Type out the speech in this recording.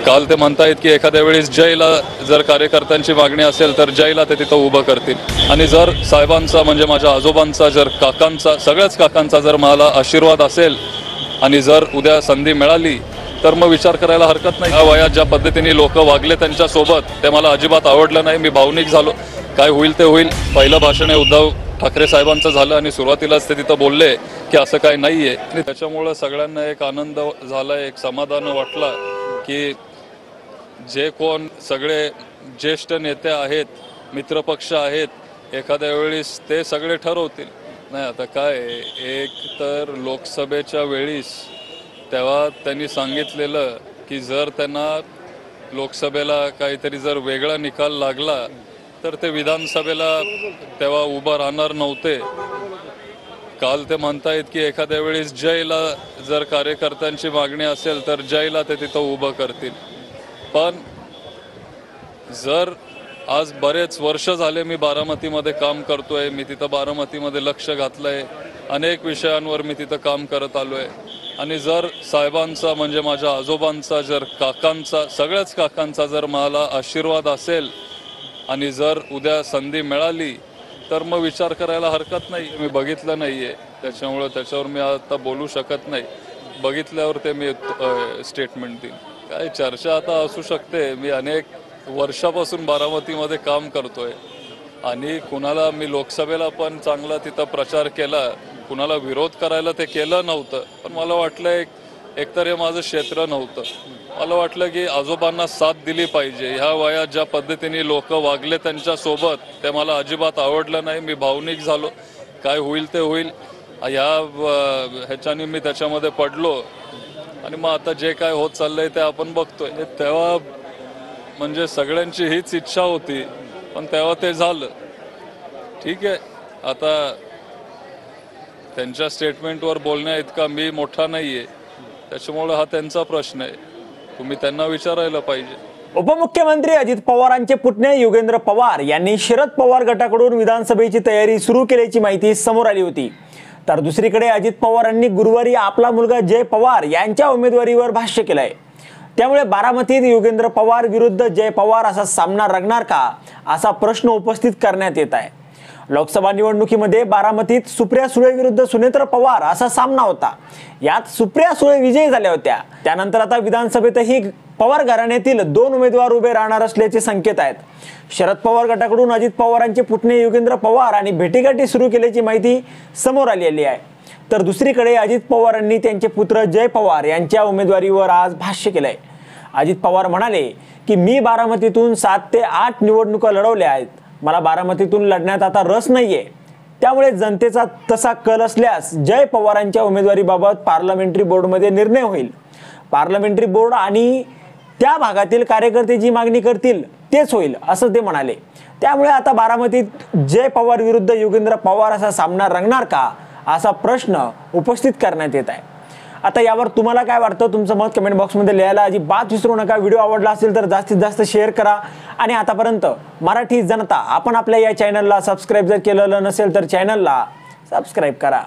काल ते म्हणतायत की एखाद्या वेळेस जयला जर कार्यकर्त्यांची मागणी असेल तर जयला ते तिथं उभं करतील आणि जर साहेबांचा म्हणजे माझ्या आजोबांचा जर काकांचा सगळ्याच काकांचा जर मला आशीर्वाद असेल आणि जर उद्या संधी मिळाली तर मग विचार करायला हरकत नाही। या वयात ज्या पद्धतीने लोक वागले त्यांच्यासोबत ते मला अजिबात आवडलं नाही। मी भावनिक झालो। काय होईल ते होईल। पहिलं भाषण आहे उद्धव ठाकरे साहेबांचं झालं आणि सुरुवातीलाच ते तिथं बोलले की असं काही नाहीये आणि त्याच्यामुळे सगळ्यांना एक आनंद झाला, एक समाधान वाटला की जे कोण सगळे ज्येष्ठ नेते आहेत, मित्रपक्ष आहेत, एखाद्या वेळेस ते सगळे ठरवतील। नाही आता काय एक तर लोकसभेच्या वेळीस तेव्हा त्यांनी सांगितलेलं की जर त्यांना लोकसभेला काहीतरी जर वेगळा निकाल लागला तर ते विधानसभेला तेव्हा उभं राहणार नव्हते। काल ते म्हणतायत की एखाद्या वेळेस जयला जर कार्यकर्त्यांची मागणी असेल तर जयला ते तिथं उभं करतील। पण जर आज बरेच वर्ष झाले मी बारामतीमध्ये काम करतोय, मी तिथं बारामतीमध्ये लक्ष घातलंय, अनेक विषयांवर मी तिथं काम करत आलोय आणि जर साहेबांचा म्हणजे माझ्या आजोबांचा जर काकांचा सगळ्याच काकांचा जर मला आशीर्वाद असेल आणि जर उद्या संधी मिळाली तर मग विचार करायला हरकत नाही। मी बघितलं नाहीये त्याच्यामुळे त्याच्यावर मी आता बोलू शकत नाही। बघितल्यावर ते मी स्टेटमेंट देईन। काय चर्चा आता असू शकते। मी अनेक वर्षापासून बारामतीमध्ये काम करतोय आणि कुणाला मी लोकसभेला पण चांगला तिथं प्रचार केला, कुणाला विरोध करायला ते केलं नव्हतं। पण मला वाटलं एकतर हे माझं क्षेत्र नव्हतं। मला वाटलं की आजोबांना साथ दिली पाहिजे। ह्या वयात ज्या पद्धतीने लोक वागले त्यांच्यासोबत ते मला अजिबात आवडलं नाही। मी भावनिक झालो। काय होईल ते होईल। ह्याच्याने मी त्याच्यामध्ये पडलो आणि मग आता जे काय होत चाललंय ते आपण बघतोय। तेव्हा म्हणजे सगळ्यांची हीच इच्छा होती पण तेव्हा ते झालं। ठीक आहे, आता त्यांच्या स्टेटमेंटवर बोलण्या इतका मी मोठा नाहीये, त्याच्यामुळे हा त्यांचा प्रश्न आहे, तुम्ही त्यांना विचारायला पाहिजे। उपमुख्यमंत्री अजित पवारांचे पुतणे योगेंद्र पवार यांनी शरद पवार गटाकडून विधानसभेची तयारी सुरू केल्याची माहिती समोर आली होती। तर दुसरीकडे अजित पवारांनी गुरुवारी आपला मुलगा जय पवार यांच्या उमेदवारीवर भाष्य केलंय। त्यामुळे बारामतीत योगेंद्र पवार विरुद्ध जय पवार असा सामना रंगणार का असा प्रश्न उपस्थित करण्यात येत आहे। लोकसभा निवडणुकीमध्ये बारामतीत सुप्रिया सुळे विरुद्ध सुनेत्र पवार असा सामना होता। यात सुप्रिया सुळे विजयी झाल्या होत्या। त्यानंतर आता विधानसभेतही पवार घराण्यातील 2 उमेदवार उभे राहणार असल्याचे संकेत आहेत। शरद पवार गटाकडून अजित पवारांचे पुतणे योगेंद्र पवार आणि भेटीगाठी सुरू केल्याची माहिती समोर आलेली आहे। तर दुसरीकडे अजित पवारांनी त्यांचे पुत्र जय पवार यांच्या उमेदवारीवर आज भाष्य केलंय। अजित पवार म्हणाले की मी बारामतीतून 7 ते 8 निवडणुका लढवल्या आहेत। मला बारामतीतून लढण्यात आता रस नाहीये। त्यामुळे जनतेचा तसा कल असल्यास जय पवारांच्या उमेदवारीबाबत पार्लमेंटरी बोर्डमध्ये निर्णय होईल। पार्लमेंटरी बोर्ड आणि त्या भागातील कार्यकर्ते जी मागणी करतील तेच होईल असं ते म्हणाले। त्यामुळे आता बारामतीत जय पवार विरुद्ध योगेंद्र पवार असा सामना रंगणार का असा प्रश्न उपस्थित करण्यात येत आहे। आता यावर तुम्हाला काय वाटतं तुमचं मत कमेंट बॉक्समध्ये लिहायला अजिबात विसरू नका। व्हिडिओ आवडला असेल तर जास्तीत जास्त शेअर करा आणि आतापर्यंत मराठी जनता आपण आपल्या या चॅनलला सबस्क्राइब जर केलेलं नसेल तर चॅनलला सबस्क्राइब करा।